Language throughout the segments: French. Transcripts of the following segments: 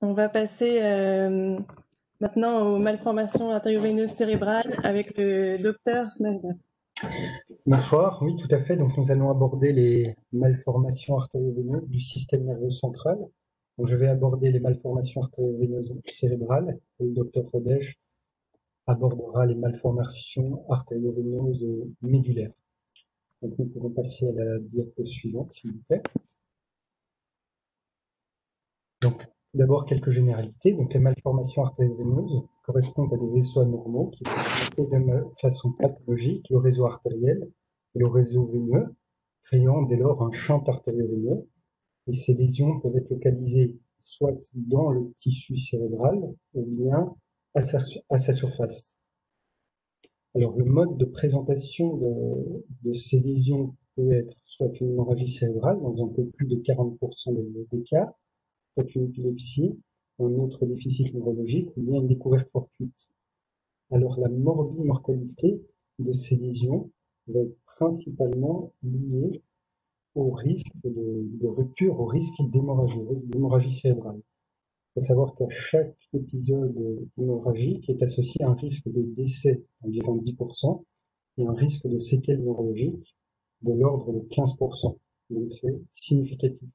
On va passer maintenant aux malformations artério-veineuses cérébrales avec le docteur Smelda. Bonsoir, oui, tout à fait. Donc, nous allons aborder les malformations artério-veineuses du système nerveux central. Donc, je vais aborder les malformations artério-veineuses cérébrales et le docteur Rodège abordera les malformations artério-veineuses médulaires. Donc, nous pouvons passer à la diapo suivante, s'il vous plaît. Donc, tout d'abord, quelques généralités. Donc, les malformations artério-veineuses correspondent à des vaisseaux anormaux qui sont de façon pathologique le réseau artériel et le réseau veineux, créant dès lors un champ artério-veineux. Et ces lésions peuvent être localisées soit dans le tissu cérébral ou bien à sa surface. Alors, le mode de présentation de ces lésions peut être soit une hémorragie cérébrale, dans un peu plus de 40% des cas, soit une épilepsie, un autre déficit neurologique, ou bien une découverte fortuite. Alors, la morbimortalité de ces lésions va être principalement liée au risque de rupture, au risque d'hémorragie cérébrale. Il faut savoir qu'à chaque épisode hémorragique est associé à un risque de décès, environ 10%, et un risque de séquelles neurologiques de l'ordre de 15%. Donc c'est significatif.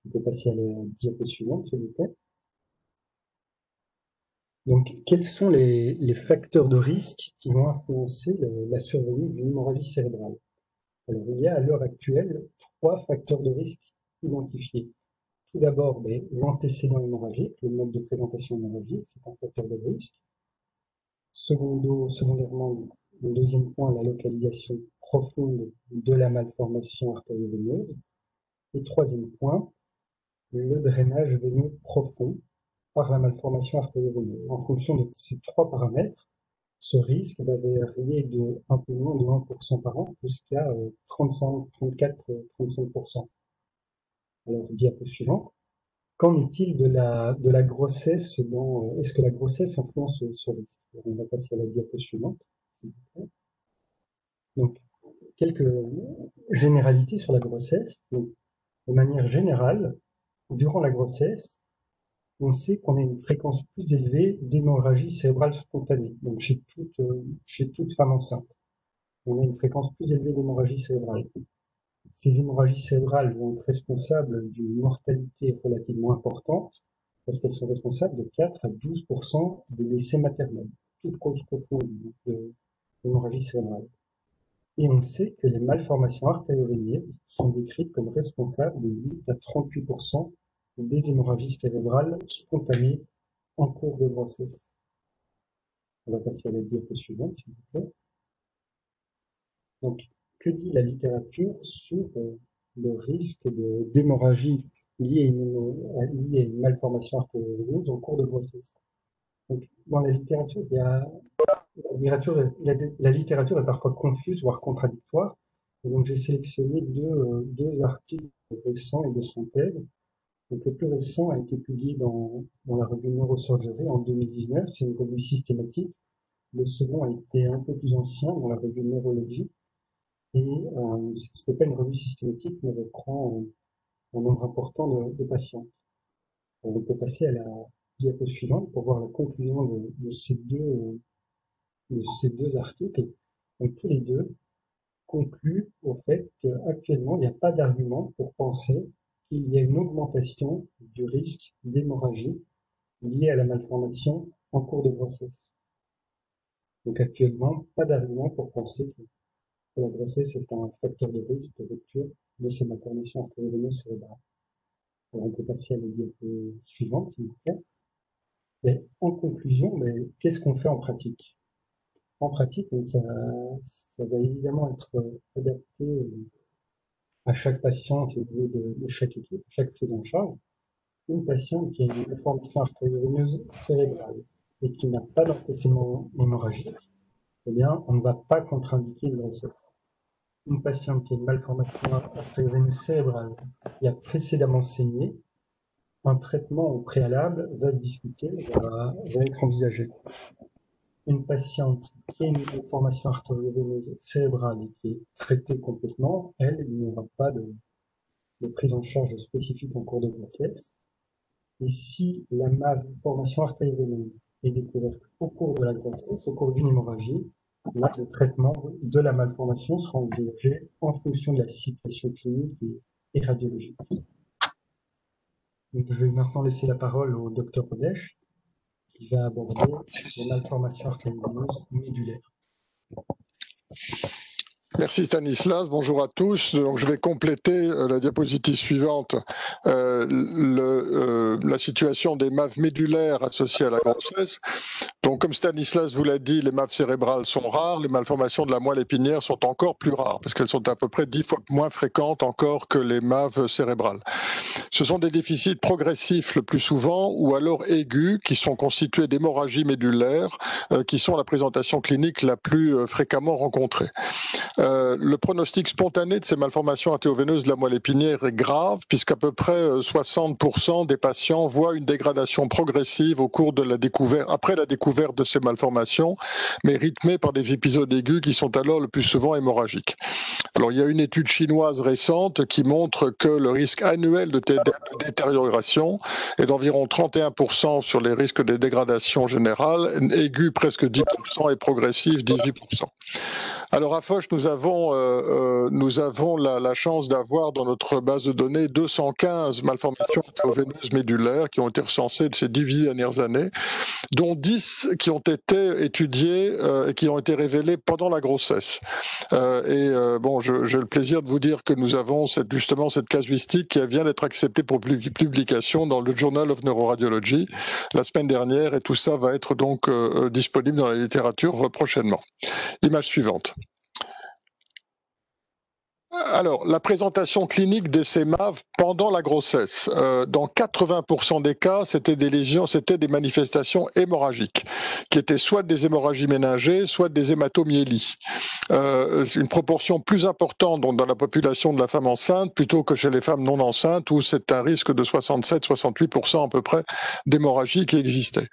On peut passer à la diapo suivante, s'il vous plaît. Donc, quels sont les facteurs de risque qui vont influencer la survenue d'une hémorragie cérébrale? Alors, il y a à l'heure actuelle 3 facteurs de risque identifiés. Tout d'abord, l'antécédent hémorragique, le mode de présentation hémorragique, c'est un facteur de risque. Secondairement, le deuxième point, la localisation profonde de la malformation artério-veineuse. Et troisième point, le drainage veineux profond par la malformation artério-veineuse. En fonction de ces 3 paramètres, ce risque va varier de un peu moins de 1% par an jusqu'à 35, 34, 35%. Alors, diapo suivante. Qu'en est-il de la grossesse est-ce que la grossesse influence ce risque? On va passer à la diapo suivante. Donc, quelques généralités sur la grossesse. Donc, de manière générale, durant la grossesse, on sait qu'on a une fréquence plus élevée d'hémorragie cérébrale spontanée. Donc, chez toute femme enceinte, on a une fréquence plus élevée d'hémorragie cérébrale. Ces hémorragies cérébrales vont être responsables d'une mortalité relativement importante, parce qu'elles sont responsables de 4 à 12% des décès maternels, toutes causes confondues d'hémorragie cérébrale. Et on sait que les malformations artério-veineuses sont décrites comme responsables de 8 à 38% des hémorragies cérébrales spontanées en cours de grossesse. On va passer à la diapo suivante, s'il vous plaît. Donc, que dit la littérature sur le risque d'hémorragie liée à une malformation artério-veineuse en cours de grossesse? Donc, dans la littérature, la littérature est parfois confuse, voire contradictoire. Et donc, j'ai sélectionné deux articles récents et de synthèse. Donc, le plus récent a été publié dans la revue Neurosurgery en 2019. C'est une revue systématique. Le second a été un peu plus ancien dans la revue Neurologie. Et ce n'est pas une revue systématique, mais reprend un nombre important de patients. On peut passer à la diapo suivante pour voir la conclusion de ces deux articles. Donc, tous les deux concluent au fait qu'actuellement, il n'y a pas d'argument pour penser qu'il y a une augmentation du risque d'hémorragie liée à la malformation en cours de grossesse. Donc, actuellement, pas d'argument pour penser que la grossesse est un facteur de risque de rupture de ces malformations artério-veineuses cérébrales. Alors, on peut passer à la diapo suivante, s'il vous plaît. Et en conclusion, qu'est-ce qu'on fait en pratique? En pratique, ça va évidemment être adapté à chaque patiente et au niveau de chaque équipe, chaque prise en charge. Une patiente qui a une malformation artério-veineuse cérébrale et qui n'a pas d'antécédent hémorragique, eh bien, on ne va pas contre-indiquer une grossesse. Une patiente qui a une malformation artério-veineuse cérébrale qui a précédemment saigné, un traitement au préalable va se discuter, va être envisagé. Une patiente qui a une malformation artério-veineuse cérébrale et qui est traitée complètement, elle, il n'y aura pas de prise en charge spécifique en cours de grossesse. Et si la malformation artério-veineuse est découverte au cours de la grossesse, au cours d'une hémorragie, là, le traitement de la malformation sera envisagé en fonction de la situation clinique et radiologique. Donc, je vais maintenant laisser la parole au docteur Odèche, qui va aborder les malformations artério-veineuses médulaires. Merci Stanislas, bonjour à tous. Donc, je vais compléter la diapositive suivante, la situation des MAV médulaires associées à la grossesse. Donc comme Stanislas vous l'a dit, les MAV cérébrales sont rares, les malformations de la moelle épinière sont encore plus rares, parce qu'elles sont à peu près 10 fois moins fréquentes encore que les MAV cérébrales. Ce sont des déficits progressifs le plus souvent, ou alors aigus, qui sont constitués d'hémorragies médulaires, qui sont la présentation clinique la plus fréquemment rencontrée. Le pronostic spontané de ces malformations artério-veineuses de la moelle épinière est grave, puisqu'à peu près 60% des patients voient une dégradation progressive au cours de la découverte, après la découverte de ces malformations, mais rythmée par des épisodes aigus qui sont alors le plus souvent hémorragiques. Alors, il y a une étude chinoise récente qui montre que le risque annuel de détérioration est d'environ 31% sur les risques de dégradation générale, aigu presque 10% et progressif 18%. Alors à Foch, nous avons la chance d'avoir dans notre base de données 215 malformations artério-veineuses médulaires qui ont été recensées de ces 10 dernières années, dont 10 qui ont été étudiées et qui ont été révélées pendant la grossesse. Bon, j'ai le plaisir de vous dire que nous avons justement cette casuistique qui vient d'être acceptée pour publication dans le Journal of Neuroradiology la semaine dernière, et tout ça va être donc disponible dans la littérature prochainement. Image suivante. Alors, la présentation clinique de ces MAV pendant la grossesse. Dans 80% des cas, c'était des lésions, c'était des manifestations hémorragiques, qui étaient soit des hémorragies méningées, soit des hématomyélies. Une proportion plus importante dans la population de la femme enceinte, plutôt que chez les femmes non enceintes, où c'est un risque de 67-68% à peu près d'hémorragie qui existait.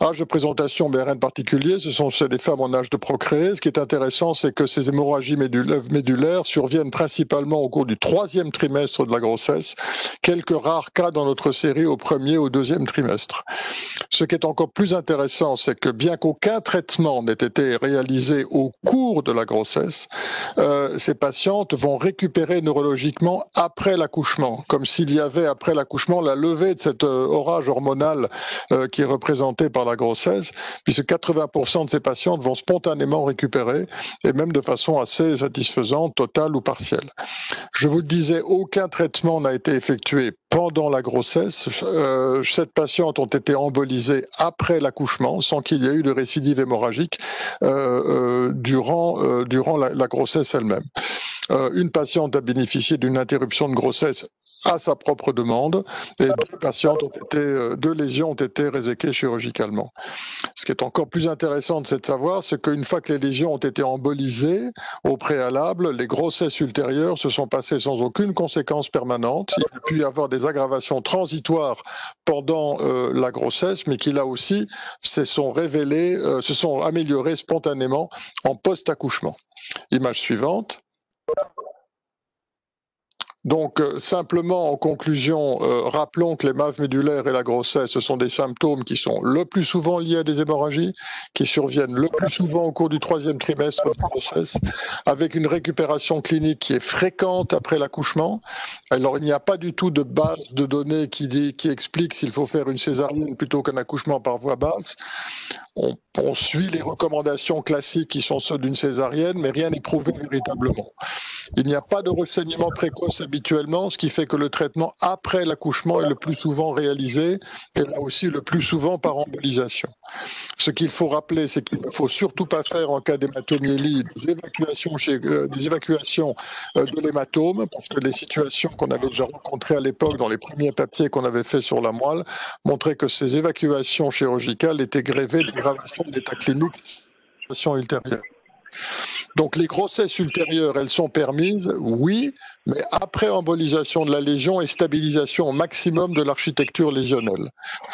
Âge de présentation, rien de particulier, ce sont chez les femmes en âge de procréer. Ce qui est intéressant, c'est que ces hémorragies médulaires surviennent principalement au cours du 3e trimestre de la grossesse, quelques rares cas dans notre série au 1er ou 2e trimestre. Ce qui est encore plus intéressant, c'est que bien qu'aucun traitement n'ait été réalisé au cours de la grossesse, ces patientes vont récupérer neurologiquement après l'accouchement, comme s'il y avait après l'accouchement la levée de cet orage hormonal qui est représenté par la grossesse, puisque 80% de ces patientes vont spontanément récupérer, et même de façon assez satisfaisante, totale ou partielle. Je vous le disais, aucun traitement n'a été effectué pendant la grossesse. 7 patientes ont été embolisées après l'accouchement, sans qu'il y ait eu de récidive hémorragique durant la grossesse elle-même. Une patiente a bénéficié d'une interruption de grossesse à sa propre demande, et 2 lésions ont été réséquées chirurgicalement. Ce qui est encore plus intéressant de savoir, c'est qu'une fois que les lésions ont été embolisées au préalable, les grossesses ultérieures se sont passées sans aucune conséquence permanente. Il y a pu y avoir des aggravations transitoires pendant la grossesse, mais qui là aussi se sont améliorées spontanément en post-accouchement. Image suivante. Donc, simplement, en conclusion, rappelons que les MAV médulaires et la grossesse, ce sont des symptômes qui sont le plus souvent liés à des hémorragies, qui surviennent le plus souvent au cours du 3e trimestre de la grossesse, avec une récupération clinique qui est fréquente après l'accouchement. Alors, il n'y a pas du tout de base de données qui explique s'il faut faire une césarienne plutôt qu'un accouchement par voie basse. On suit les recommandations classiques qui sont ceux d'une césarienne, mais rien n'est prouvé véritablement. Il n'y a pas de renseignement précoce habituellement, ce qui fait que le traitement après l'accouchement est le plus souvent réalisé, et là aussi le plus souvent par embolisation. Ce qu'il faut rappeler, c'est qu'il ne faut surtout pas faire en cas d'hématomyélie des évacuations de l'hématome, parce que les situations qu'on avait déjà rencontrées à l'époque dans les premiers papiers qu'on avait fait sur la moelle montraient que ces évacuations chirurgicales étaient grevées d'aggravation de l'état clinique ultérieure. Donc les grossesses ultérieures, elles sont permises, oui, mais après embolisation de la lésion et stabilisation au maximum de l'architecture lésionnelle.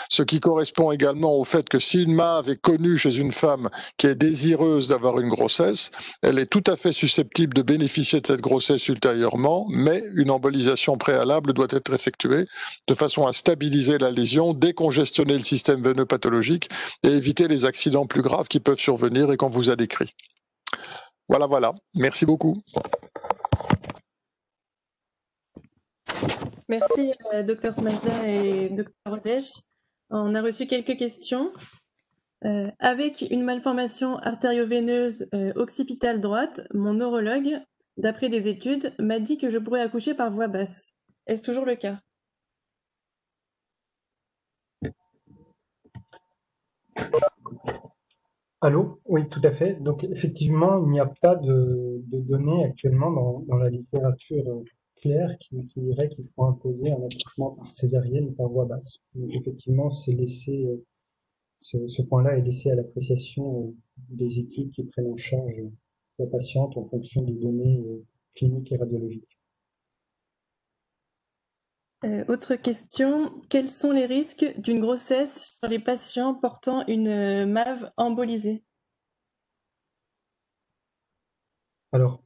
Ce qui correspond également au fait que si une MAV est connue chez une femme qui est désireuse d'avoir une grossesse, elle est tout à fait susceptible de bénéficier de cette grossesse ultérieurement, mais une embolisation préalable doit être effectuée de façon à stabiliser la lésion, décongestionner le système veineux pathologique et éviter les accidents plus graves qui peuvent survenir et qu'on vous a décrits. Voilà, voilà. Merci beaucoup. Merci, Dr Smajda et Dr Rodèche. On a reçu quelques questions. Avec une malformation artério-veineuse occipitale droite, mon neurologue, d'après des études, m'a dit que je pourrais accoucher par voie basse. Est-ce toujours le cas? Allô? Oui, tout à fait. Donc, effectivement, il n'y a pas de données actuellement dans la littérature claire qui dirait qu'il faut imposer un accouchement par césarienne ou par voie basse. Donc, effectivement, c'est laissé, ce point-là est laissé à l'appréciation des équipes qui prennent en charge la patiente en fonction des données cliniques et radiologiques. Autre question, quels sont les risques d'une grossesse sur les patients portant une MAV embolisée? Alors,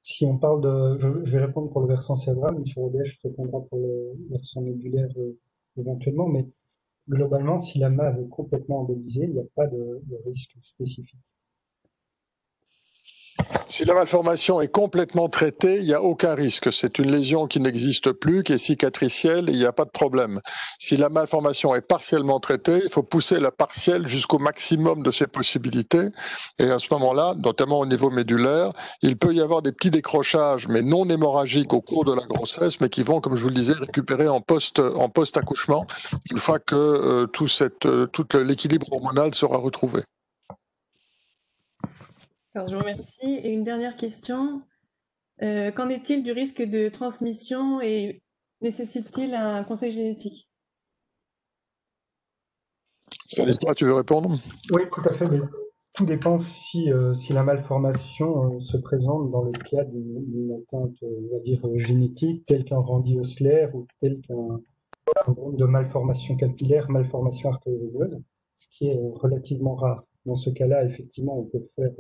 si on parle je vais répondre pour le versant cérébral, M. Rodèche répondra pour le versant médulaire éventuellement, mais globalement, si la MAV est complètement embolisée, il n'y a pas de risque spécifique. Si la malformation est complètement traitée, il n'y a aucun risque. C'est une lésion qui n'existe plus, qui est cicatricielle, et il n'y a pas de problème. Si la malformation est partiellement traitée, il faut pousser la partielle jusqu'au maximum de ses possibilités. Et à ce moment-là, notamment au niveau médulaire, il peut y avoir des petits décrochages, mais non hémorragiques au cours de la grossesse, mais qui vont, comme je vous le disais, récupérer en post-accouchement, une fois que tout l'équilibre hormonal sera retrouvé. Alors, je vous remercie. Et une dernière question. Qu'en est-il du risque de transmission et nécessite-t-il un conseil génétique? Stanislas, tu veux répondre? Oui, tout à fait, mais tout dépend si la malformation se présente dans le cadre d'une atteinte, on va dire, génétique, tel qu'un Randy Osler ou tel qu'un groupe de malformation capillaire, malformation artério-veineuse, ce qui est relativement rare. Dans ce cas-là, effectivement, on peut faire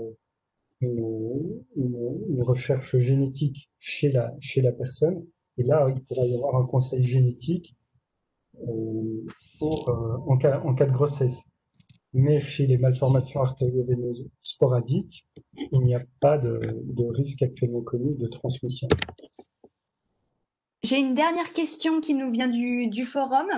une recherche génétique chez la personne, et là, il pourra y avoir un conseil génétique en cas de grossesse. Mais chez les malformations artério-veineuses sporadiques, il n'y a pas de risque actuellement connu de transmission. J'ai une dernière question qui nous vient du forum,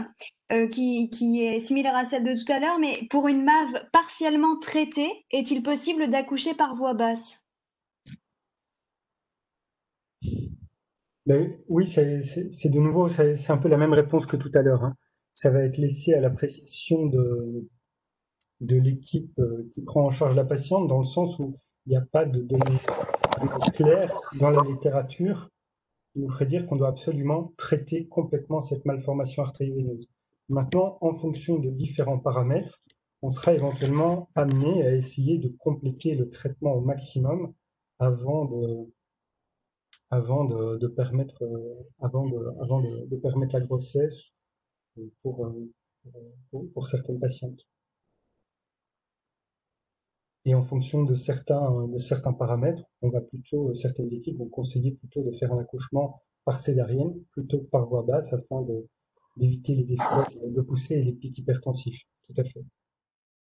qui est similaire à celle de tout à l'heure, mais pour une MAV partiellement traitée, est-il possible d'accoucher par voie basse? Mais oui, c'est de nouveau, c'est un peu la même réponse que tout à l'heure, hein. Ça va être laissé à l'appréciation de l'équipe qui prend en charge la patiente, dans le sens où il n'y a pas de données claires dans la littérature qui nous ferait dire qu'on doit absolument traiter complètement cette malformation artério-veineuse. Maintenant, en fonction de différents paramètres, on sera éventuellement amené à essayer de compléter le traitement au maximum avant de permettre la grossesse pour certaines patientes. Et en fonction de certains paramètres, certaines équipes vont conseiller plutôt de faire un accouchement par césarienne plutôt que par voie basse afin d'éviter les effets de poussée et les pics hypertensifs. Tout à fait.